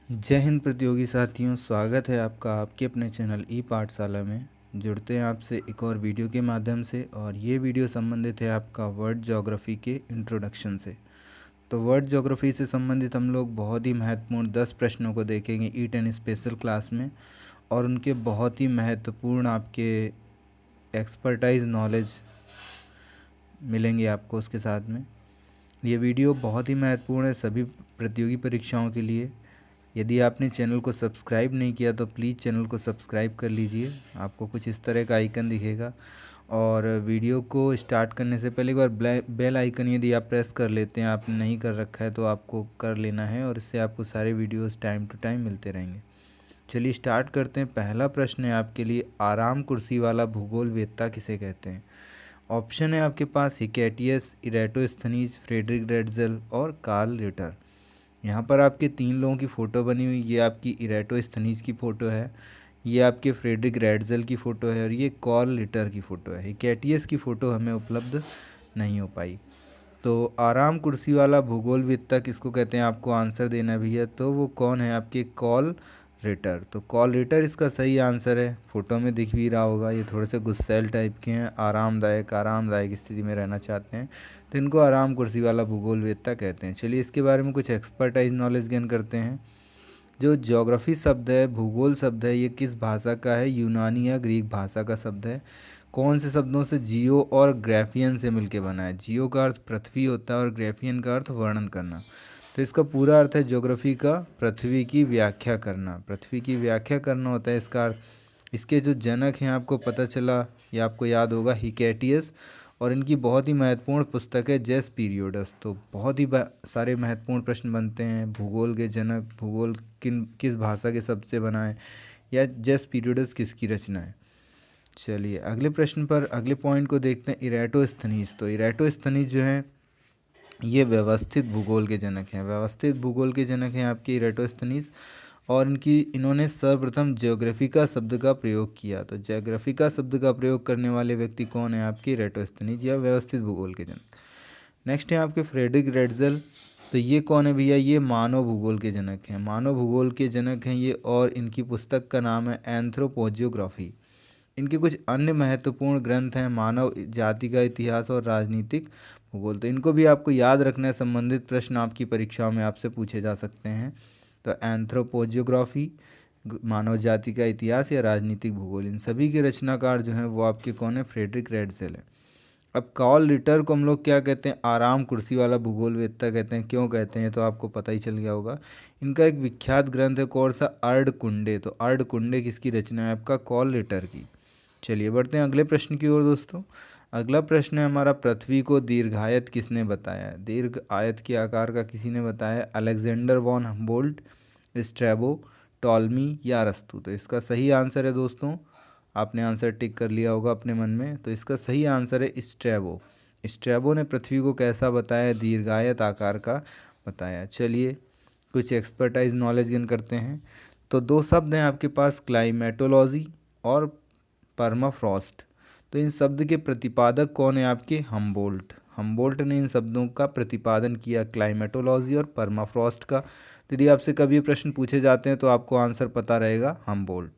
जय हिंद प्रतियोगी साथियों, स्वागत है आपका आपके अपने चैनल ई पाठशाला में। जुड़ते हैं आपसे एक और वीडियो के माध्यम से, और ये वीडियो संबंधित है आपका वर्ल्ड ज्योग्राफी के इंट्रोडक्शन से। तो वर्ल्ड ज्योग्राफी से संबंधित हम लोग बहुत ही महत्वपूर्ण 10 प्रश्नों को देखेंगे E10 स्पेशल क्लास में, और उनके बहुत ही महत्वपूर्ण आपके एक्सपर्टाइज नॉलेज मिलेंगे आपको उसके साथ में। ये वीडियो बहुत ही महत्वपूर्ण है सभी प्रतियोगी परीक्षाओं के लिए। यदि आपने चैनल को सब्सक्राइब नहीं किया तो प्लीज़ चैनल को सब्सक्राइब कर लीजिए। आपको कुछ इस तरह का आइकन दिखेगा, और वीडियो को स्टार्ट करने से पहले एक बार बेल आइकन यदि आप प्रेस कर लेते हैं, आपने नहीं कर रखा है तो आपको कर लेना है, और इससे आपको सारे वीडियोस टाइम टू टाइम मिलते रहेंगे। चलिए स्टार्ट करते हैं। पहला प्रश्न है आपके लिए, आराम कुर्सी वाला भूगोलवेत्ता किसे कहते हैं? ऑप्शन है आपके पास हिकेटियस, इरेटोस्थनीज, फ्रेडरिक रेटजेल और कार्ल रिटर। यहाँ पर आपके 3 लोगों की फ़ोटो बनी हुई। ये आपकी इरेटोस्थनीज की फ़ोटो है, ये आपके फ्रेडरिक रेटजेल की फ़ोटो है, और ये कार्ल रिटर की फ़ोटो है। हिकेटियस की फ़ोटो हमें उपलब्ध नहीं हो पाई। तो आराम कुर्सी वाला भूगोलवेत्ता किसको कहते हैं, आपको आंसर देना भी है। तो वो कौन है, आपके कार्ल रिटर। तो कार्ल रिटर इसका सही आंसर है। फ़ोटो में दिख भी रहा होगा, ये थोड़े से गुस्सैल टाइप के हैं, आरामदायक स्थिति में रहना चाहते हैं, तो इनको आराम कुर्सी वाला भूगोलवेत्ता कहते हैं। चलिए इसके बारे में कुछ एक्सपर्टाइज नॉलेज गेन करते हैं। जो ज्योग्राफी शब्द है, भूगोल शब्द है, ये किस भाषा का है? यूनानी या ग्रीक भाषा का शब्द है। कौन से शब्दों से? जियो और ग्राफियन से मिलके बना है। जियो का अर्थ पृथ्वी होता है और ग्राफियन का अर्थ वर्णन करना। तो इसका पूरा अर्थ है ज्योग्राफी का पृथ्वी की व्याख्या करना। पृथ्वी की व्याख्या करना होता है इसका अर्थ। इसके जो जनक हैं आपको पता चला, या आपको याद होगा, हिकेटियस, और इनकी बहुत ही महत्वपूर्ण पुस्तक है जेस पीरियोडस। तो बहुत ही सारे महत्वपूर्ण प्रश्न बनते हैं। भूगोल के जनक, भूगोल किस भाषा के शब्द से बना है, या जेस पीरियोडस किसकी रचना है। चलिए अगले प्रश्न पर, अगले पॉइंट को देखते हैं, इरेटोस्थनीज। तो इरेटोस्थनीज जो हैं ये व्यवस्थित भूगोल के जनक हैं। व्यवस्थित भूगोल के जनक हैं आपके इरेटोस्थनीज, और इन्होंने सर्वप्रथम ज्योग्राफिका शब्द का प्रयोग किया। तो ज्योग्राफिका शब्द का प्रयोग करने वाले व्यक्ति कौन है? आपके इरेटोस्थनीज या व्यवस्थित भूगोल के जनक। नेक्स्ट है आपके फ्रेडरिक रेटजेल। तो ये कौन है भैया? ये मानव भूगोल के जनक हैं। मानव भूगोल के जनक हैं ये, और इनकी पुस्तक का नाम है एंथ्रोपोजियोग्राफी। इनके कुछ अन्य महत्वपूर्ण ग्रंथ हैं, मानव जाति का इतिहास और राजनीतिक भूगोल। तो इनको भी आपको याद रखना है, संबंधित प्रश्न आपकी परीक्षाओं में आपसे पूछे जा सकते हैं। तो एंथ्रोपोजियोग्राफी, मानव जाति का इतिहास या राजनीतिक भूगोल, इन सभी के रचनाकार जो हैं वो आपके कौन है? फ्रेडरिक रेटजेल है। अब कार्ल रिटर को हम लोग क्या कहते हैं? आराम कुर्सी वाला भूगोलवेत्ता कहते हैं। क्यों कहते हैं तो आपको पता ही चल गया होगा। इनका एक विख्यात ग्रंथ है, कौन सा? अर्धकुंडे। तो अर्धकुंडे किसकी रचना है? आपका कार्ल रिटर की। चलिए बढ़ते हैं अगले प्रश्न की ओर दोस्तों। अगला प्रश्न है हमारा, पृथ्वी को दीर्घायत किसने बताया? दीर्घ आयत के आकार का किसी ने बताया? Alexander von Humboldt, Strabo, Ptolemy या अरस्तू। तो इसका सही आंसर है दोस्तों, आपने आंसर टिक कर लिया होगा अपने मन में। तो इसका सही आंसर है स्ट्रैबो। स्ट्रैबो ने पृथ्वी को कैसा बताया? दीर्घायत आकार का बताया। चलिए कुछ एक्सपर्टाइज नॉलेज गेन करते हैं। तो 2 शब्द हैं आपके पास, क्लाइमेटोलॉजी और परमाफ्रॉस्ट। तो इन शब्द के प्रतिपादक कौन है? आपके हम्बोल्ट। हम्बोल्ट ने इन शब्दों का प्रतिपादन किया, क्लाइमेटोलॉजी और परमाफ्रॉस्ट का। तो यदि आपसे कभी प्रश्न पूछे जाते हैं तो आपको आंसर पता रहेगा, हम्बोल्ट।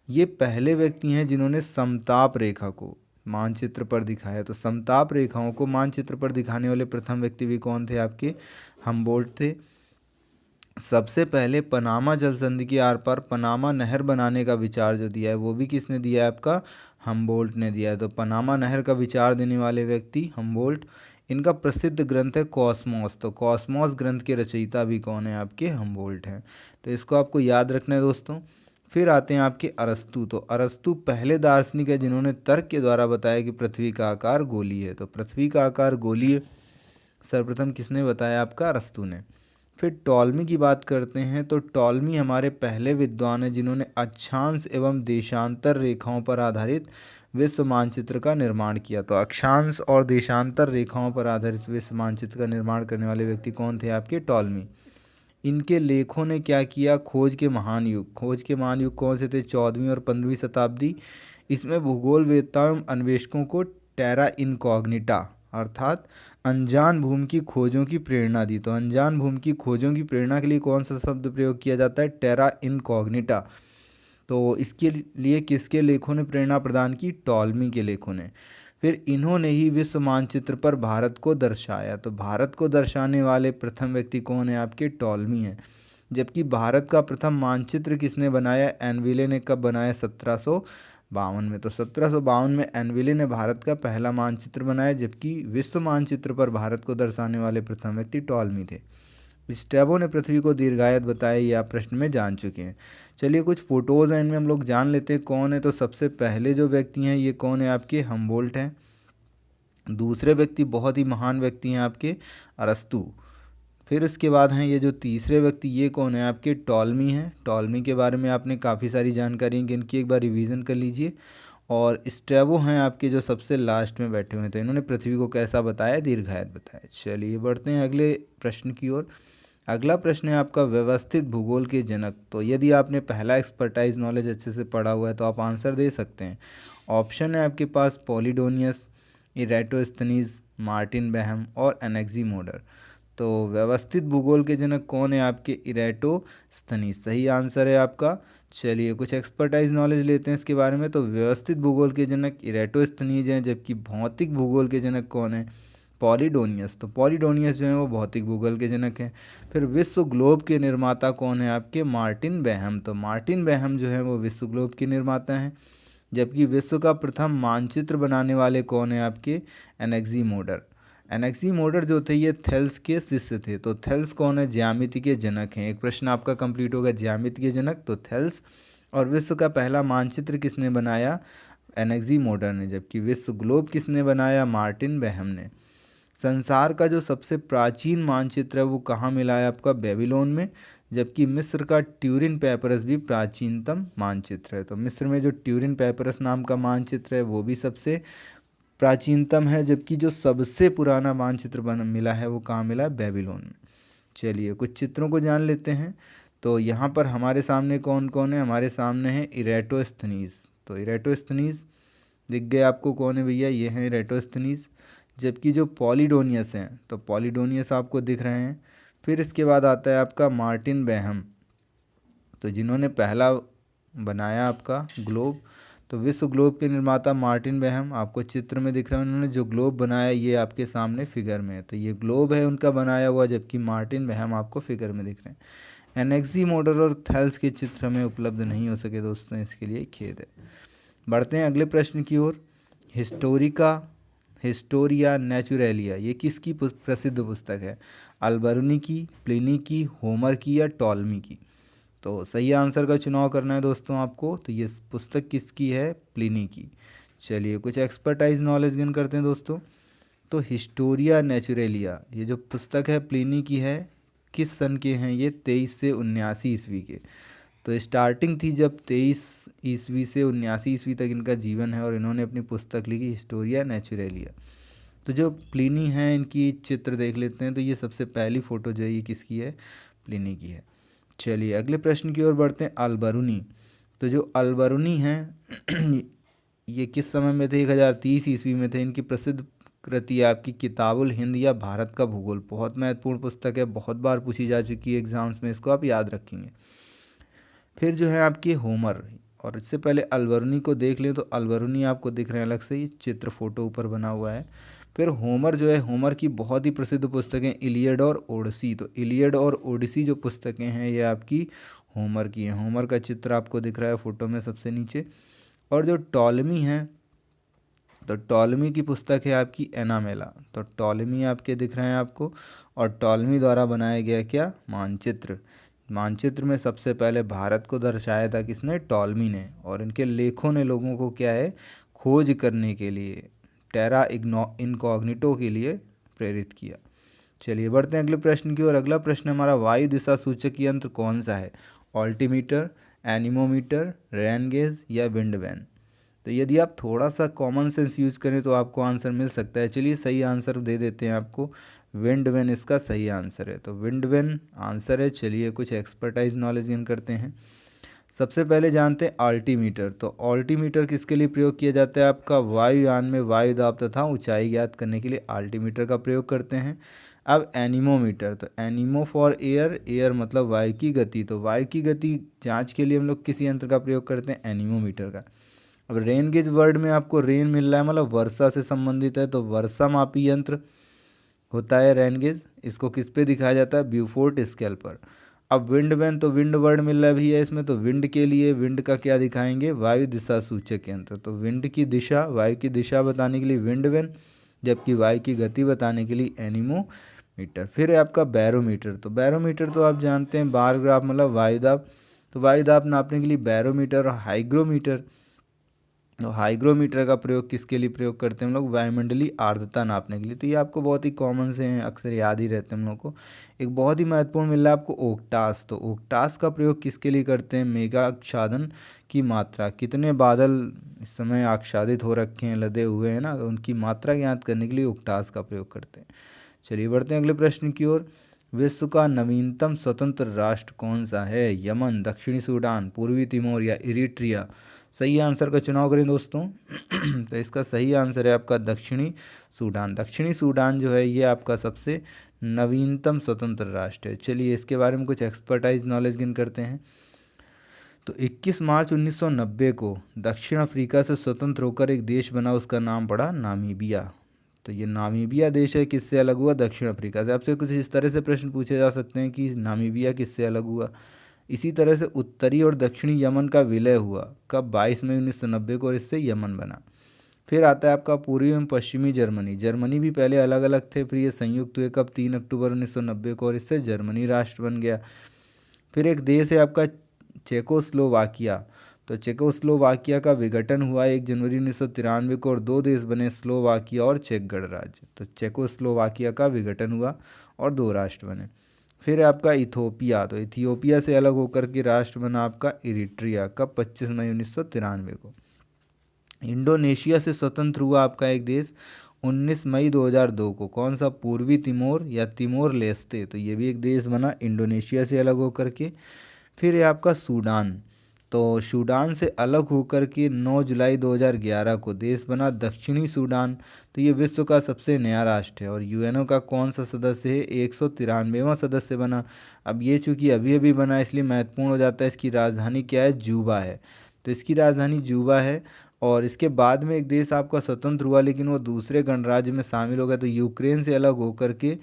ये पहले व्यक्ति हैं जिन्होंने समताप रेखा को मानचित्र पर दिखाया। तो समताप रेखाओं को मानचित्र पर दिखाने वाले प्रथम व्यक्ति भी कौन थे? आपके हम्बोल्ट थे। सबसे पहले पनामा जल संधि के आर पार पनामा नहर बनाने का विचार जो दिया है वो भी किसने दिया है? आपका हम्बोल्ट ने दिया है। तो पनामा नहर का विचार देने वाले व्यक्ति हम्बोल्ट। इनका प्रसिद्ध ग्रंथ है कॉस्मोस। तो कॉस्मोस ग्रंथ के रचयिता भी कौन है? आपके हम्बोल्ट हैं। तो इसको आपको याद रखना है दोस्तों। फिर आते हैं आपके अरस्तु। तो अरस्तु पहले दार्शनिक है जिन्होंने तर्क के द्वारा बताया कि पृथ्वी का आकार गोलीय है। तो पृथ्वी का आकार गोलीय सर्वप्रथम किसने बताया? आपका अरस्तु ने। फिर टॉलमी की बात करते हैं। तो टॉलमी हमारे पहले विद्वान हैं जिन्होंने अक्षांश एवं देशांतर रेखाओं पर आधारित विश्व मानचित्र का निर्माण किया। तो अक्षांश और देशांतर रेखाओं पर आधारित विश्व मानचित्र का निर्माण करने वाले व्यक्ति कौन थे? आपके टॉलमी। इनके लेखों ने क्या किया? खोज के महान युग। खोज के महान युग कौन से थे? 14वीं और 15वीं शताब्दी। इसमें भूगोलवेत्ताओं एवं अन्वेषकों को टेरा इनकॉग्निटा अर्थात अनजान भूमि की खोजों की प्रेरणा दी। तो अनजान भूमि की खोजों की प्रेरणा के लिए कौन सा शब्द प्रयोग किया जाता है? टेरा इनकॉग्निटा। तो इसके लिए किसके लेखों ने प्रेरणा प्रदान की? टॉलमी के लेखों ने। फिर इन्होंने ही विश्व मानचित्र पर भारत को दर्शाया। तो भारत को दर्शाने वाले प्रथम व्यक्ति कौन है? आपके टॉलमी हैं। जबकि भारत का प्रथम मानचित्र किसने बनाया? एनविले ने। कब बनाया? 1752 में। तो 1752 में एनविले ने भारत का पहला मानचित्र बनाया, जबकि विश्व मानचित्र पर भारत को दर्शाने वाले प्रथम व्यक्ति टॉलमी थे। स्ट्रैबो ने पृथ्वी को दीर्घायत बताया, ये आप प्रश्न में जान चुके हैं। चलिए कुछ फोटोज़ हैं, इनमें हम लोग जान लेते हैं कौन है। तो सबसे पहले जो व्यक्ति हैं ये कौन है? आपके हमबोल्ट हैं। दूसरे व्यक्ति बहुत ही महान व्यक्ति हैं आपके अरस्तु। फिर उसके बाद हैं ये जो तीसरे व्यक्ति, ये कौन है? आपके टॉलमी हैं। टॉलमी के बारे में आपने काफ़ी सारी जानकारी इनकी एक बार रिवीजन कर लीजिए। और स्ट्रैबो हैं आपके जो सबसे लास्ट में बैठे हुए थे, इन्होंने पृथ्वी को कैसा बताया? दीर्घायत बताया। चलिए बढ़ते हैं अगले प्रश्न की ओर। अगला प्रश्न है आपका व्यवस्थित भूगोल के जनक। तो यदि आपने पहला एक्सपर्टाइज नॉलेज अच्छे से पढ़ा हुआ है तो आप आंसर दे सकते हैं। ऑप्शन है आपके पास पॉलीडोनियस, इरेटोस्थनीज, मार्टिन बेहम और एनेक्सीमोडर। तो व्यवस्थित भूगोल के जनक कौन है? आपके इरेटोस्थनीज सही आंसर है आपका। चलिए कुछ एक्सपर्टाइज नॉलेज लेते हैं इसके बारे में। तो व्यवस्थित भूगोल के जनक इरेटोस्थनीज हैं, जबकि भौतिक भूगोल के जनक कौन है? पॉलीडोनियस। तो पॉलीडोनियस जो है वो भौतिक भूगोल के जनक हैं। फिर विश्व ग्लोब के निर्माता कौन है? आपके मार्टिन बेहम। तो मार्टिन बेहम जो है वो विश्व ग्लोब के निर्माता हैं। जबकि विश्व का प्रथम मानचित्र बनाने वाले कौन है? आपके एनेक्सीमोडर। एनेक्सीमोडर जो थे ये थेल्स के शिष्य थे। तो थेल्स कौन है? ज्यामिति के जनक हैं। एक प्रश्न आपका कंप्लीट होगा, ज्यामिति के जनक तो थेल्स। और विश्व का पहला मानचित्र किसने बनाया? एनेक्सीमोडर ने। जबकि विश्व ग्लोब किसने बनाया? मार्टिन बेहम ने। संसार का जो सबसे प्राचीन मानचित्र है वो कहाँ मिला है? आपका बेबीलोन में। जबकि मिस्र का ट्यूरिन पेपरस भी प्राचीनतम मानचित्र है। तो मिस्र में जो ट्यूरिन पेपरस नाम का मानचित्र है वो भी सबसे प्राचीनतम है। जबकि जो सबसे पुराना मानचित्र मिला है वो कहाँ मिला है? बेबीलोन में। चलिए कुछ चित्रों को जान लेते हैं। तो यहाँ पर हमारे सामने कौन कौन है? हमारे सामने है इरेटोस्थनीज। तो इरेटोस्थनीज दिख गए आपको कौन है भैया? ये हैं इरेटोस्थनीज। जबकि जो पॉलीडोनियस हैं, तो पॉलीडोनियस आपको दिख रहे हैं। फिर इसके बाद आता है आपका मार्टिन बेहम, तो जिन्होंने पहला बनाया आपका ग्लोब। तो विश्व ग्लोब के निर्माता मार्टिन बेहम आपको चित्र में दिख रहे हैं। उन्होंने जो ग्लोब बनाया ये आपके सामने फिगर में है। तो ये ग्लोब है उनका बनाया हुआ, जबकि मार्टिन बेहम आपको फिगर में दिख रहे हैं। एनेक्सीमोडर और थेल्स के चित्र में उपलब्ध नहीं हो सके दोस्तों, इसके लिए खेद है। बढ़ते हैं अगले प्रश्न की ओर। हिस्टोरिया नेचुरलिया ये किसकी प्रसिद्ध पुस्तक है? अल्बर्नी की, प्लिनी की, होमर की या टॉलमी की? तो सही आंसर का चुनाव करना है दोस्तों आपको। तो ये पुस्तक किसकी है? प्लिनी की। चलिए कुछ एक्सपर्टाइज नॉलेज गेन करते हैं दोस्तों। तो हिस्टोरिया नेचुरलिया ये जो पुस्तक है प्लिनी की है। किस सन के हैं ये? 23 से 79 ईस्वी के। तो स्टार्टिंग थी जब 23 ईस्वी से 79 ईस्वी तक इनका जीवन है, और इन्होंने अपनी पुस्तक लिखी हिस्टोरिया नेचुरलिया। तो जो प्लिनी है इनकी चित्र देख लेते हैं। तो ये सबसे पहली फ़ोटो जो है ये किसकी है? प्लिनी की है। चलिए अगले प्रश्न की ओर बढ़ते हैं। अल्बरुनी। तो जो अल्बरुनी हैं ये किस समय में थे? 1030 ईस्वी में थे। इनकी प्रसिद्ध कृति है आपकी किताबुल हिंद या भारत का भूगोल। बहुत महत्वपूर्ण पुस्तक है, बहुत बार पूछी जा चुकी है एग्जाम्स में, इसको आप याद रखेंगे। फिर जो है आपकी होमर, और इससे पहले अल्बरुनी को देख लें। तो अल्बरुनी आपको दिख रहे हैं अलग से, ये चित्र फोटो ऊपर बना हुआ है। फिर होमर जो है, होमर की बहुत ही प्रसिद्ध पुस्तकें इलियड और ओडिसी। तो इलियड और ओडिसी जो पुस्तकें हैं ये आपकी होमर की हैं। होमर का चित्र आपको दिख रहा है फोटो में सबसे नीचे। और जो टॉलमी हैं, तो टॉलमी की पुस्तक है आपकी एनामेला। तो टॉलमी आपके दिख रहे हैं आपको, और टॉलमी द्वारा बनाया गया क्या? मानचित्र। मानचित्र में सबसे पहले भारत को दर्शाया था किसने? टॉलमी ने। और इनके लेखों ने लोगों को क्या है? खोज करने के लिए, टेरा इनकॉग्निटो के लिए प्रेरित किया। चलिए बढ़ते हैं अगले प्रश्न की ओर। अगला प्रश्न हमारा, वायु दिशा सूचक यंत्र कौन सा है? ऑल्टीमीटर, एनीमोमीटर, रेन गेज या विंड वैन? तो यदि आप थोड़ा सा कॉमन सेंस यूज करें तो आपको आंसर मिल सकता है। चलिए सही आंसर दे देते हैं आपको, विंड वैन इसका सही आंसर है। तो विंड वैन आंसर है। चलिए कुछ एक्सपर्टाइज नॉलेज गेन करते हैं। सबसे पहले जानते हैं आल्टीमीटर। तो आल्टीमीटर किसके लिए प्रयोग किया जाता है? आपका वायुयान में वायु दाब तथा ऊंचाई ज्ञात करने के लिए आल्टीमीटर का प्रयोग करते हैं। अब एनीमोमीटर, तो एनीमो फॉर एयर, एयर मतलब वायु की गति, तो वायु की गति जांच के लिए हम लोग किस यंत्र का प्रयोग करते हैं? एनीमोमीटर का। अब रेन गेज वर्ड में आपको रेन मिल रहा है मतलब वर्षा से संबंधित है, तो वर्षा मापी यंत्र होता है रेन गेज। इसको किस पे दिखाया जाता है? ब्यूफोर्ट स्केल पर। अब विंड वैन, तो विंड वर्ड मिल रहा भी है इसमें, तो विंड के लिए विंड का क्या दिखाएंगे? वायु दिशा सूचक यंत्र। तो विंड की दिशा, वायु की दिशा बताने के लिए विंड वैन, जबकि वायु की गति बताने के लिए एनीमोमीटर। फिर है आपका बैरोमीटर। तो बैरोमीटर तो आप जानते हैं बार ग्राफ मतलब वायुदाब, तो वायुदाब नापने के लिए बैरोमीटर। और हाइग्रोमीटर, तो हाइग्रोमीटर का प्रयोग किसके लिए प्रयोग करते हैं हम लोग? वायुमंडलीय आर्द्रता नापने के लिए। तो ये आपको बहुत ही कॉमन से हैं, अक्सर याद ही रहते हैं हम लोग को। एक बहुत ही महत्वपूर्ण मिल रहा है आपको ओक्टास। तो ओक्टास का प्रयोग किसके लिए करते हैं? मेघा आच्छादन की मात्रा, कितने बादल इस समय आच्छादित हो रखे हैं, लदे हुए हैं ना, तो उनकी मात्रा ज्ञात करने के लिए ओक्टास का प्रयोग करते हैं। चलिए बढ़ते हैं अगले प्रश्न की ओर। विश्व का नवीनतम स्वतंत्र राष्ट्र कौन सा है? यमन, दक्षिणी सूडान, पूर्वी तिमोर या इरिट्रिया? सही आंसर का चुनाव करें दोस्तों। तो इसका सही आंसर है आपका दक्षिणी सूडान। दक्षिणी सूडान जो है ये आपका सबसे नवीनतम स्वतंत्र राष्ट्र है। चलिए इसके बारे में कुछ एक्सपर्टाइज नॉलेज गेन करते हैं। तो 21 मार्च 1990 को दक्षिण अफ्रीका से स्वतंत्र होकर एक देश बना, उसका नाम पड़ा नामीबिया। तो ये नामीबिया देश है, किससे अलग हुआ? दक्षिण अफ्रीका से। आपसे कुछ इस तरह से प्रश्न पूछे जा सकते हैं कि नामीबिया किससे अलग हुआ। इसी तरह से उत्तरी और दक्षिणी यमन का विलय हुआ कब? 22 मई 1990 को, और इससे यमन बना। फिर आता है आपका पूर्वी एवं पश्चिमी जर्मनी। जर्मनी भी पहले अलग अलग थे, फिर ये संयुक्त हुए कब? 3 अक्टूबर 1990 को, और इससे जर्मनी राष्ट्र बन गया। फिर एक देश है आपका चेकोस्लोवाकिया। तो चेकोस्लोवाकिया का विघटन हुआ 1 जनवरी 1993 को, और 2 देश बने, स्लोवाकिया और चेक गणराज्य। तो चेकोस्लोवाकिया का विघटन हुआ और 2 राष्ट्र बने। फिर आपका इथोपिया। तो इथियोपिया से अलग होकर के राष्ट्र बना आपका इरिट्रिया कब? 25 मई 1993 को। इंडोनेशिया से स्वतंत्र हुआ आपका एक देश 19 मई 2002 को, कौन सा? पूर्वी तिमोर या तिमोर लेस्ते। तो ये भी एक देश बना इंडोनेशिया से अलग होकर के। फिर है आपका सूडान। तो सूडान से अलग होकर के 9 जुलाई 2011 को देश बना दक्षिणी सूडान। तो ये विश्व का सबसे नया राष्ट्र है और यूएनओ का कौन सा सदस्य है? 193वां सदस्य बना। अब ये चूँकि अभी अभी बना इसलिए महत्वपूर्ण हो जाता है। इसकी राजधानी क्या है? जूबा है। तो इसकी राजधानी जूबा है। और इसके बाद में एक देश आपका स्वतंत्र हुआ लेकिन वो दूसरे गणराज्य में शामिल हो गया, तो यूक्रेन से अलग होकर के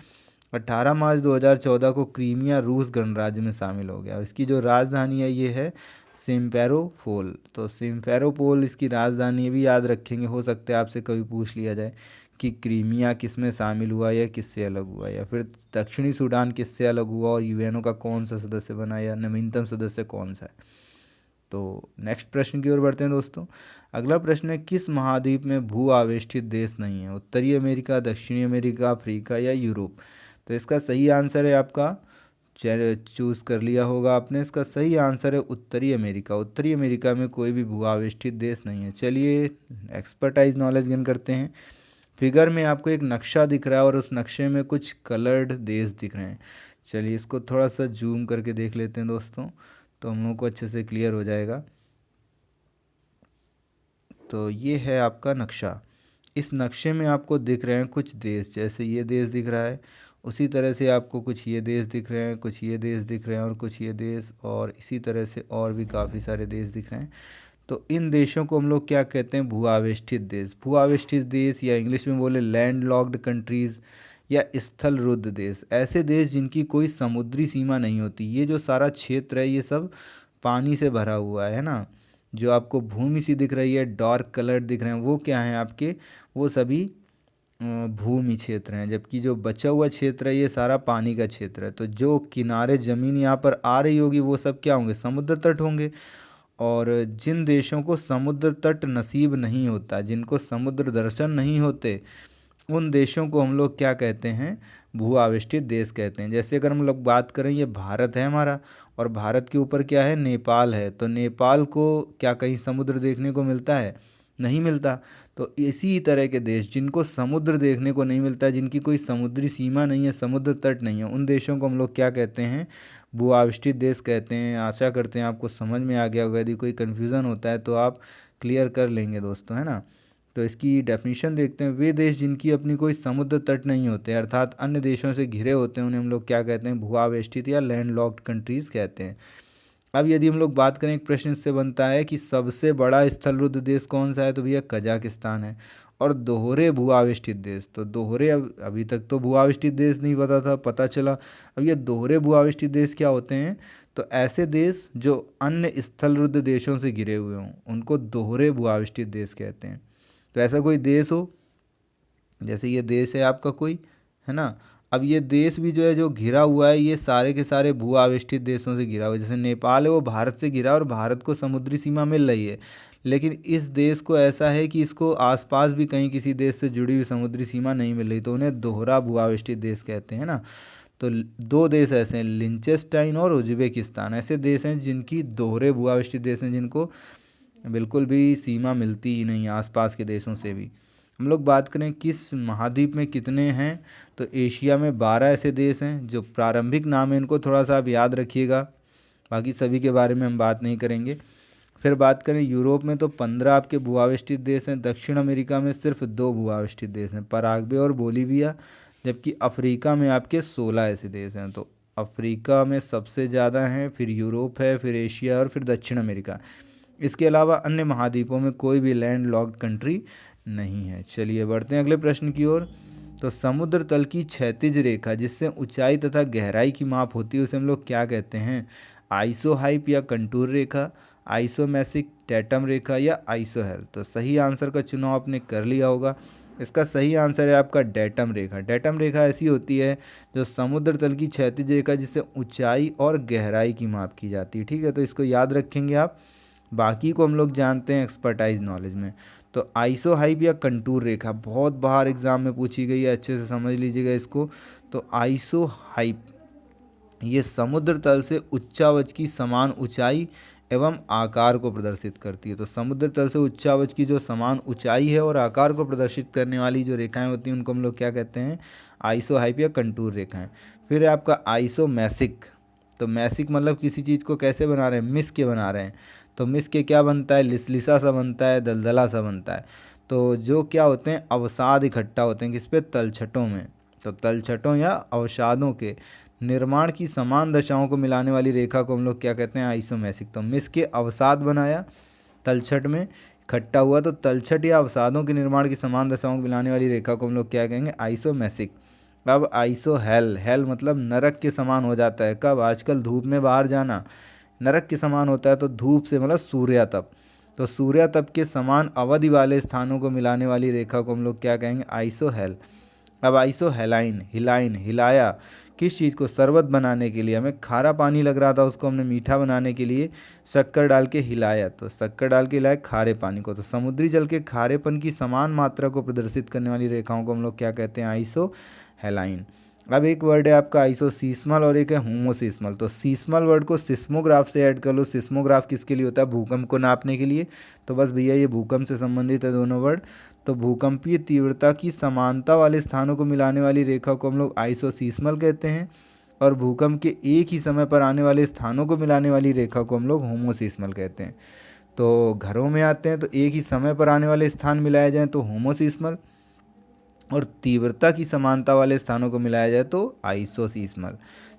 18 मार्च 2014 को क्रीमिया रूस गणराज्य में शामिल हो गया। इसकी जो राजधानी है ये है सिम्फेरोपोल। तो सिम्फेरोपोल इसकी राजधानी है, भी याद रखेंगे, हो सकता है आपसे कभी पूछ लिया जाए कि क्रीमिया किस में शामिल हुआ या किससे अलग हुआ, या फिर दक्षिणी सूडान किससे अलग हुआ और यूएनओ का कौन सा सदस्य बना या नवीनतम सदस्य कौन सा है। तो नेक्स्ट प्रश्न की ओर बढ़ते हैं दोस्तों। अगला प्रश्न है किस महाद्वीप में भू आवेष्टित देश नहीं है? उत्तरी अमेरिका, दक्षिणी अमेरिका, अफ्रीका या यूरोप? तो इसका सही आंसर है आपका, चूज़ कर लिया होगा आपने, इसका सही आंसर है उत्तरी अमेरिका। उत्तरी अमेरिका में कोई भी भू आवेष्टित देश नहीं है। चलिए एक्सपर्टाइज नॉलेज गेन करते हैं। फिगर में आपको एक नक्शा दिख रहा है और उस नक्शे में कुछ कलर्ड देश दिख रहे हैं। चलिए इसको थोड़ा सा जूम करके देख लेते हैं दोस्तों, तो हम लोग को अच्छे से क्लियर हो जाएगा। तो ये है आपका नक्शा। इस नक्शे में आपको दिख रहे हैं कुछ देश, जैसे ये देश दिख रहा है, उसी तरह से आपको कुछ ये देश दिख रहे हैं, कुछ ये देश दिख रहे हैं और कुछ ये देश, और इसी तरह से और भी काफ़ी सारे देश दिख रहे हैं। तो इन देशों को हम लोग क्या कहते हैं? भू आवेष्टित देश। भू आवेष्टित देश या इंग्लिश में बोले लैंड लॉक्ड कंट्रीज़ या स्थल रुद्ध देश, ऐसे देश जिनकी कोई समुद्री सीमा नहीं होती। ये जो सारा क्षेत्र है ये सब पानी से भरा हुआ है ना। जो आपको भूमि सी दिख रही है, डार्क कलर दिख रहे हैं, वो क्या हैं आपके? वो सभी भूमि क्षेत्र हैं, जबकि जो बचा हुआ क्षेत्र है ये सारा पानी का क्षेत्र है। तो जो किनारे ज़मीन यहाँ पर आ रही होगी वो सब क्या होंगे? समुद्र तट होंगे। और जिन देशों को समुद्र तट नसीब नहीं होता, जिनको समुद्र दर्शन नहीं होते, उन देशों को हम लोग क्या कहते हैं? भू आवेष्टित देश कहते हैं। जैसे अगर हम लोग बात करें, ये भारत है हमारा और भारत के ऊपर क्या है? नेपाल है। तो नेपाल को क्या कहीं समुद्र देखने को मिलता है? नहीं मिलता। तो इसी तरह के देश जिनको समुद्र देखने को नहीं मिलता, जिनकी कोई समुद्री सीमा नहीं है, समुद्र तट नहीं है, उन देशों को हम लोग क्या कहते हैं? भू आविष्टित देश कहते हैं। आशा करते हैं आपको समझ में आ गया होगा। यदि कोई कन्फ्यूज़न होता है तो आप क्लियर कर लेंगे दोस्तों, है ना। तो इसकी डेफिनेशन देखते हैं। वे देश जिनकी अपनी कोई समुद्र तट नहीं होते, अर्थात अन्य देशों से घिरे होते हैं, उन्हें हम लोग क्या कहते हैं, भू आवेष्टित या लैंडलॉक्ड कंट्रीज़ कहते हैं। अब यदि हम लोग बात करें, एक प्रश्न इससे बनता है कि सबसे बड़ा स्थलरुद्ध देश कौन सा है, तो भैया कजाकिस्तान है। और दोहरे भू आविष्टित देश, तो दोहरे अभी तक तो भू आविष्टित देश नहीं पता था, पता चला अब ये दोहरे भू आविष्टित देश क्या होते हैं। तो ऐसे देश जो अन्य स्थलरुद्ध देशों से घिरे हुए हों उनको दोहरे भू आविष्टित देश कहते हैं। तो ऐसा कोई देश हो, जैसे ये देश है आपका कोई, है ना। अब ये देश भी जो है जो घिरा हुआ है, ये सारे के सारे भू आविष्टित देशों से घिरा हुआ है। जैसे नेपाल है वो भारत से घिरा और भारत को समुद्री सीमा मिल रही है, लेकिन इस देश को ऐसा है कि इसको आसपास भी कहीं किसी देश से जुड़ी हुई समुद्री सीमा नहीं मिल रही, तो उन्हें दोहरा भू आविष्टित देश कहते हैं ना। तो दो देश ऐसे हैं, लिंचेस्टाइन और उज्बेकिस्तान, ऐसे देश हैं जिनकी दोहरे भू आविष्टित देश हैं, जिनको बिल्कुल भी सीमा मिलती ही नहीं आसपास के देशों से भी। हम लोग बात करें किस महाद्वीप में कितने हैं, तो एशिया में 12 ऐसे देश हैं। जो प्रारंभिक नाम है इनको थोड़ा सा आप याद रखिएगा, बाकी सभी के बारे में हम बात नहीं करेंगे। फिर बात करें यूरोप में तो 15 आपके भू आविष्टित देश हैं। दक्षिण अमेरिका में सिर्फ 2 भू आविष्टित देश हैं, पराग्वे और बोलीविया। जबकि अफ्रीका में आपके 16 ऐसे देश हैं। तो अफ्रीका में सबसे ज़्यादा हैं, फिर यूरोप है, फिर एशिया और फिर दक्षिण अमेरिका। इसके अलावा अन्य महाद्वीपों में कोई भी लैंड लॉक्ड कंट्री नहीं है। चलिए बढ़ते हैं अगले प्रश्न की ओर। तो समुद्र तल की क्षैतिज रेखा जिससे ऊंचाई तथा गहराई की माप होती है उसे हम लोग क्या कहते हैं, आइसोहाइप या कंटूर रेखा, आइसोमेसिक, टैटम रेखा या आइसोहेल। तो सही आंसर का चुनाव आपने कर लिया होगा। इसका सही आंसर है आपका डैटम रेखा। डैटम रेखा ऐसी होती है जो समुद्र तल की क्षैतिज रेखा जिससे ऊंचाई और गहराई की माप की जाती है। ठीक है, तो इसको याद रखेंगे आप। बाकी को हम लोग जानते हैं एक्सपर्टाइज नॉलेज में। तो आइसोहाइप या कंटूर रेखा बहुत बाहर एग्जाम में पूछी गई है, अच्छे से समझ लीजिएगा इसको। तो आइसोहाइप ये समुद्र तल से उच्चावच की समान ऊंचाई एवं आकार को प्रदर्शित करती है। तो समुद्र तल से उच्चावच की जो समान ऊंचाई है और आकार को प्रदर्शित करने वाली जो रेखाएं होती हैं उनको हम लोग क्या कहते हैं, आइसोहाइप या कंटूर रेखाएं। फिर है आपका आइसोमेसिक। तो मैसिक मतलब किसी चीज़ को कैसे बना रहे हैं, मिस के बना रहे हैं। तो मिस के क्या बनता है, लिसलिसा सा बनता है, दलदला सा बनता है। तो जो क्या होते हैं, अवसाद इकट्ठा होते हैं किस पे, तलछटों में। तो तलछटों या अवसादों के निर्माण की समान दशाओं को मिलाने वाली रेखा को हम लोग क्या कहते हैं, आइसोमेसिक। तो मिस के अवसाद बनाया, तलछट में इकट्ठा हुआ, तो तलछट या अवसादों के निर्माण की समान दशाओं को मिलाने वाली रेखा को हम लोग क्या कहेंगे, आइसोमेसिक। अब आइसोहेल, हेल मतलब नरक के समान हो जाता है। कब, आजकल धूप में बाहर जाना नरक के समान होता है। तो धूप से मतलब सूर्यातप। तो सूर्यातप के समान अवधि वाले स्थानों को मिलाने वाली रेखा को हम लोग क्या कहेंगे, आइसोहेल। अब आइसोहेलाइन, हिलाइन, हिलाया किस चीज़ को, शरबत बनाने के लिए। हमें खारा पानी लग रहा था, उसको हमने मीठा बनाने के लिए शक्कर डाल के हिलाया। तो शक्कर डाल के हिलाया खारे पानी को। तो समुद्री जल के खारेपन की समान मात्रा को प्रदर्शित करने वाली रेखाओं को हम लोग क्या कहते हैं, आइसोहेलाइन। अब एक वर्ड है आपका आइसोसीस्मल और एक है होमोसीस्मल। तो सीस्मल वर्ड को सिस्मोग्राफ से ऐड कर लो। सिस्मोग्राफ किसके लिए होता है, भूकंप को नापने के लिए। तो बस भैया ये भूकंप से संबंधित है दोनों वर्ड। तो भूकंपीय तीव्रता की समानता वाले स्थानों को मिलाने वाली रेखा को हम लोग आइसोसीस्मल कहते हैं, और भूकंप के एक ही समय पर आने वाले स्थानों को मिलाने वाली रेखा को हम लोग होमोसीस्मल कहते हैं। तो घरों में आते हैं तो एक ही समय पर आने वाले स्थान मिलाए जाएँ तो होमोसीस्मल, और तीव्रता की समानता वाले स्थानों को मिलाया जाए तो आइसोसीस्मल।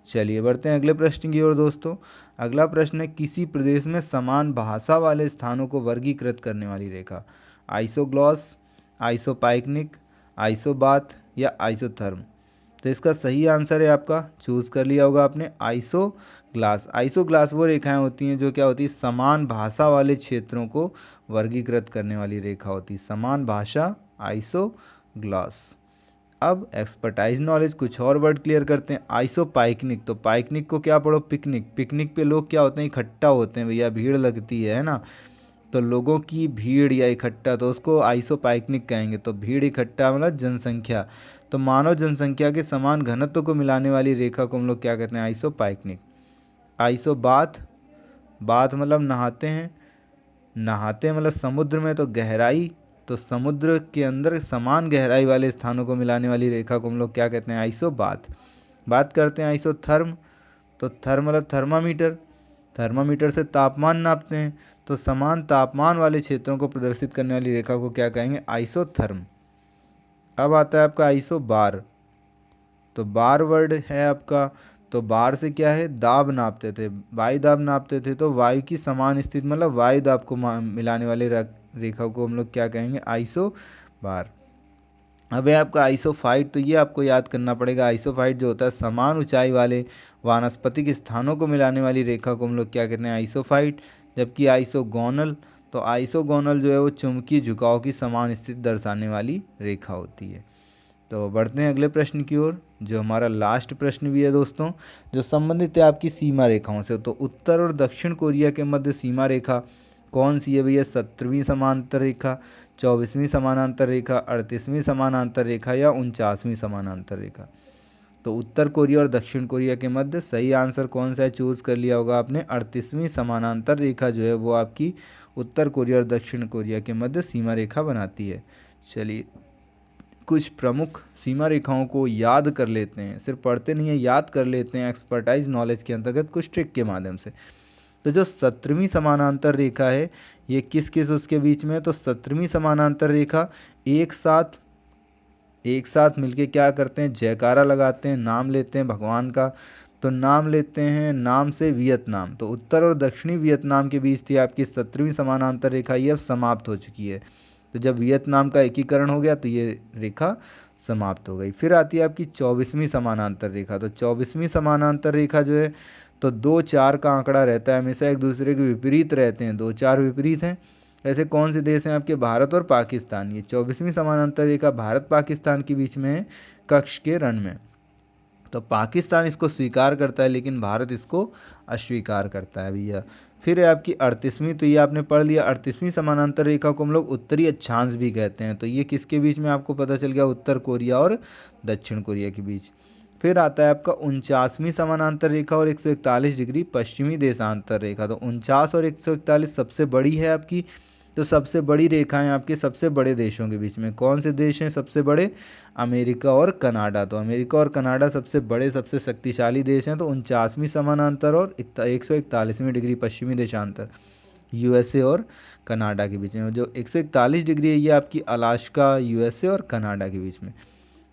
चलिए बढ़ते हैं अगले प्रश्न की ओर दोस्तों। अगला प्रश्न है, किसी प्रदेश में समान भाषा वाले स्थानों को वर्गीकृत करने वाली रेखा, आइसोग्लॉस, आइसोपाइकनिक, आइसोबाथ या आइसोथर्म। तो इसका सही आंसर है आपका, चूज़ कर लिया होगा आपने, आइसोग्लास। आइसोग्लास वो रेखाएं होती हैं जो क्या होती है, समान भाषा वाले क्षेत्रों को वर्गीकृत करने वाली रेखा होती है। समान भाषा, आइसोग्लास। अब एक्सपर्टाइज नॉलेज, कुछ और वर्ड क्लियर करते हैं। आइसोपाइकनिक, तो पाइकनिक को क्या पढ़ो, पिकनिक। पिकनिक पे लोग क्या होते हैं, इकट्ठा होते हैं भैया, भीड़ लगती है ना। तो लोगों की भीड़ या इकट्ठा, तो उसको आइसोपाइकनिक कहेंगे। तो भीड़ इकट्ठा मतलब जनसंख्या। तो मानव जनसंख्या के समान घनत्व को मिलाने वाली रेखा को हम लोग क्या कहते हैं, आइसोपाइकनिक। आइसोबाथ, बाथ मतलब नहाते हैं, नहाते मतलब समुद्र में। तो गहराई, तो समुद्र के अंदर समान गहराई वाले स्थानों को मिलाने वाली रेखा को हम लोग क्या कहते हैं, आइसोबाथ। बात करते हैं आइसोथर्म। तो थर्म मतलब थर्मामीटर, थर्मामीटर से तापमान नापते हैं, तो समान तापमान वाले क्षेत्रों को प्रदर्शित करने वाली रेखा को क्या कहेंगे, आइसोथर्म। अब आता है आपका आइसो बार। तो बार वर्ड है आपका, तो बार से क्या है, दाब नापते थे, वायु दाब नापते थे, तो वायु की समान स्थिति मतलब वायु दाब को मिलाने वाली रेखा को हम लोग क्या कहेंगे, आइसो बार। अब है आपका आइसोफाइट, तो ये आपको याद करना पड़ेगा। आइसोफाइट जो होता है समान ऊंचाई वाले वानस्पतिक स्थानों को मिलाने वाली रेखा को हम लोग क्या कहते हैं, आइसोफाइट। जबकि आइसोगोनल, तो आइसोगोनल जो है वो चुंबकीय झुकाव की समान स्थिति दर्शाने वाली रेखा होती है। तो बढ़ते हैं अगले प्रश्न की ओर, जो हमारा लास्ट प्रश्न भी है दोस्तों, जो संबंधित है आपकी सीमा रेखाओं से। तो उत्तर और दक्षिण कोरिया के मध्य सीमा रेखा कौन सी है भैया, 17वीं समानांतर रेखा, 24वीं समानांतर रेखा, 38वीं समानांतर रेखा या 49वीं समानांतर रेखा। तो उत्तर कोरिया और दक्षिण कोरिया के मध्य सही आंसर कौन सा है, चूज कर लिया होगा आपने, 38वीं समानांतर रेखा जो है वो आपकी उत्तर कोरिया और दक्षिण कोरिया के मध्य सीमा रेखा बनाती है। चलिए कुछ प्रमुख सीमा रेखाओं को याद कर लेते हैं, सिर्फ पढ़ते नहीं है, याद कर लेते हैं एक्सपर्टाइज नॉलेज के अंतर्गत कुछ ट्रिक के माध्यम से। तो जो 17वीं समानांतर रेखा है ये किस किस उसके बीच में है, तो 17वीं समानांतर रेखा एक साथ मिलके क्या करते हैं, जयकारा लगाते हैं, नाम लेते हैं भगवान का। तो नाम लेते हैं, नाम से वियतनाम। तो उत्तर और दक्षिणी वियतनाम के बीच थी आपकी 17वीं समानांतर रेखा, ये अब समाप्त हो चुकी है। तो जब वियतनाम का एकीकरण हो गया तो ये रेखा समाप्त हो गई। फिर आती है आपकी 24वीं समानांतर रेखा। तो 24वीं समानांतर रेखा जो है, तो 2-4 का आंकड़ा रहता है, हमेशा एक दूसरे के विपरीत रहते हैं, 2-4 विपरीत हैं। ऐसे कौन से देश हैं आपके, भारत और पाकिस्तान। ये 24वीं समानांतर रेखा भारत पाकिस्तान के बीच में है, कक्ष के रण में। तो पाकिस्तान इसको स्वीकार करता है लेकिन भारत इसको अस्वीकार करता है भैया। फिर है आपकी 38वीं, तो ये आपने पढ़ लिया। 38वीं समानांतर रेखा को हम लोग उत्तरी अक्षांश भी कहते हैं। तो ये किसके बीच में आपको पता चल गया, उत्तर कोरिया और दक्षिण कोरिया के बीच। फिर आता है आपका 49वीं समानांतर रेखा और 141 डिग्री पश्चिमी देशांतर रेखा। तो 49 और 141 सबसे बड़ी है आपकी। तो सबसे बड़ी रेखाएं आपके सबसे बड़े देशों के बीच में, कौन से देश हैं सबसे बड़े, अमेरिका और कनाडा। तो अमेरिका और कनाडा सबसे बड़े सबसे शक्तिशाली देश हैं। तो 49वीं समानांतर और 141वीं डिग्री पश्चिमी देशांतर यूएसए और कनाडा के बीच में। जो 141 डिग्री है ये आपकी अलास्का, यूएसए और कनाडा के बीच में।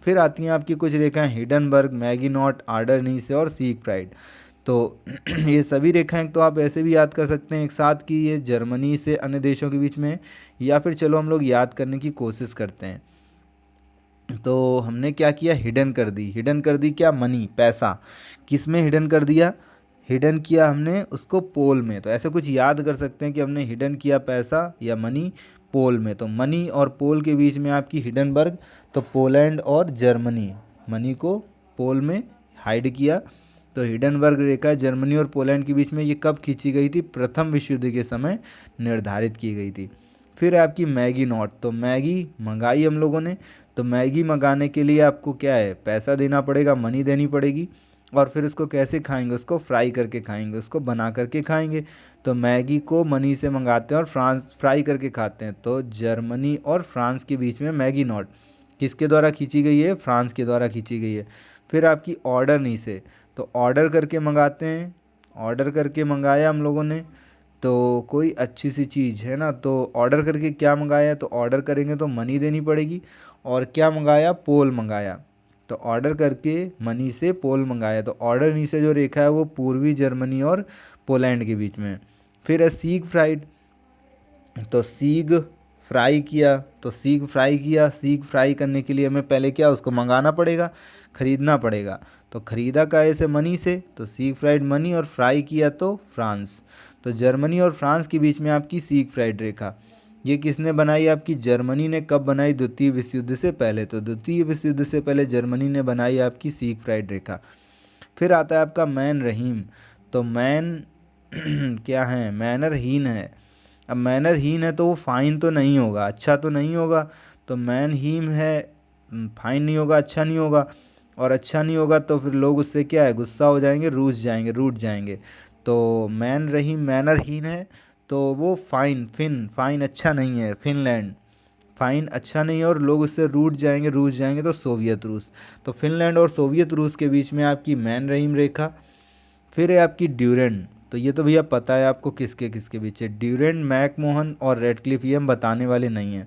फिर आती हैं आपकी कुछ रेखाएं, हिडनबर्ग, मैगीनॉट, आर्डरनीसे और सीगफ्राइड। तो ये सभी रेखाएं तो आप ऐसे भी याद कर सकते हैं एक साथ कि ये जर्मनी से अन्य देशों के बीच में, या फिर चलो हम लोग याद करने की कोशिश करते हैं। तो हमने क्या किया, हिडन कर दी क्या, मनी, पैसा। किस में हिडन कर दिया, हिडन किया हमने उसको पोल में। तो ऐसे कुछ याद कर सकते हैं कि हमने हिडन किया पैसा या मनी पोल में। तो मनी और पोल के बीच में आपकी हिडनबर्ग, तो पोलैंड और जर्मनी, मनी को पोल में हाइड किया। तो हिडनबर्ग रेखा जर्मनी और पोलैंड के बीच में ये कब खींची गई थी, प्रथम विश्व युद्ध के समय निर्धारित की गई थी। फिर आपकी मैगी नॉट, तो मैगी मंगाई हम लोगों ने। तो मैगी मंगाने के लिए आपको क्या है, पैसा देना पड़ेगा, मनी देनी पड़ेगी। और फिर उसको कैसे खाएंगे, उसको फ्राई करके खाएंगे, उसको बना करके खाएंगे। तो मैगी को मनी से मंगाते हैं और फ्राई करके खाते हैं। तो जर्मनी और फ्रांस के बीच में मैगी नॉट किसके द्वारा खींची गई है, फ्रांस के द्वारा खींची गई है। फिर आपकी ऑर्डर नीचे, तो ऑर्डर करके मंगाते हैं, ऑर्डर करके मंगाया हम लोगों ने। तो कोई अच्छी सी चीज़ है ना, तो ऑर्डर करके क्या मंगाया, तो ऑर्डर करेंगे तो मनी देनी पड़ेगी। और क्या मंगाया, पोल मंगाया। तो ऑर्डर करके मनी से पोल मंगाया। तो ऑर्डर नीचे जो रेखा है वो पूर्वी जर्मनी और पोलैंड के बीच में। फिर है सीग फ्राइड, तो सीग फ्राई किया। तो सीग फ्राई करने के लिए हमें पहले क्या, उसको मंगाना पड़ेगा, ख़रीदना पड़ेगा। तो ख़रीदा का ऐसे मनी से, तो सीग फ्राइड मनी, और फ्राई किया तो फ्रांस। तो जर्मनी और फ्रांस के बीच में आपकी सीग फ्राइड रेखा, ये किसने बनाई, आपकी जर्मनी ने। कब बनाई, द्वितीय विश्व युद्ध से पहले। तो द्वितीय विश्व युद्ध से पहले जर्मनी ने बनाई आपकी सीग फ्राइड रेखा। फिर आता है आपका मैन रहीम, तो मैन क्या है, मैनरहीन है। अब मैनरहीन है तो वो फाइन तो नहीं होगा, अच्छा तो नहीं होगा। तो मैनहीम है, फाइन नहीं होगा, अच्छा नहीं होगा। और अच्छा नहीं होगा तो फिर लोग उससे क्या है, गुस्सा हो जाएंगे, रूठ जाएंगे। तो मैन रहीम मैनरहीन है तो वो फाइन अच्छा नहीं है, फिनलैंड फाइन अच्छा नहीं है और लोग उससे रूठ जाएंगे। तो सोवियत रूस, तो फिनलैंड और सोवियत रूस के बीच में आपकी मैन रहीम रेखा। फिर है आपकी ड्यूरेंट, तो ये तो भैया पता है आपको किसके किसके बीच है। ड्यूरेंट, मैकमोहन और रेडक्लिफ ये हम बताने वाले नहीं हैं।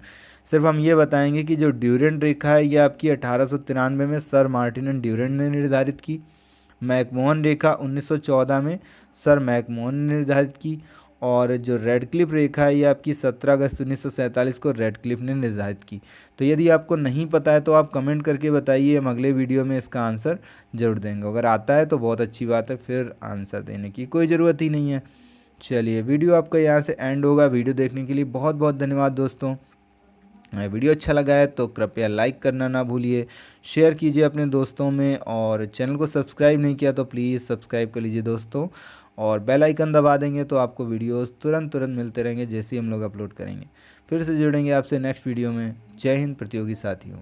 सिर्फ हम ये बताएंगे कि जो ड्यूरेंट रेखा है ये आपकी 1893 में सर मार्टिन एंड ड्यूरेंट ने निर्धारित की। मैकमोहन रेखा 1914 में सर मैकमोहन ने निर्धारित की। और जो रेडक्लिफ रेखा है ये आपकी 17 अगस्त 1947 को रेडक्लिफ ने निर्धारित की। तो यदि आपको नहीं पता है तो आप कमेंट करके बताइए, हम अगले वीडियो में इसका आंसर जरूर देंगे। अगर आता है तो बहुत अच्छी बात है, फिर आंसर देने की कोई ज़रूरत ही नहीं है। चलिए वीडियो आपका यहाँ से एंड होगा। वीडियो देखने के लिए बहुत बहुत धन्यवाद दोस्तों। वीडियो अच्छा लगा है तो कृपया लाइक करना ना भूलिए, शेयर कीजिए अपने दोस्तों में, और चैनल को सब्सक्राइब नहीं किया तो प्लीज़ सब्सक्राइब कर लीजिए दोस्तों। और बेल आइकन दबा देंगे तो आपको वीडियोस तुरंत मिलते रहेंगे जैसे ही हम लोग अपलोड करेंगे। फिर से जुड़ेंगे आपसे नेक्स्ट वीडियो में। जय हिंद प्रतियोगी साथियों।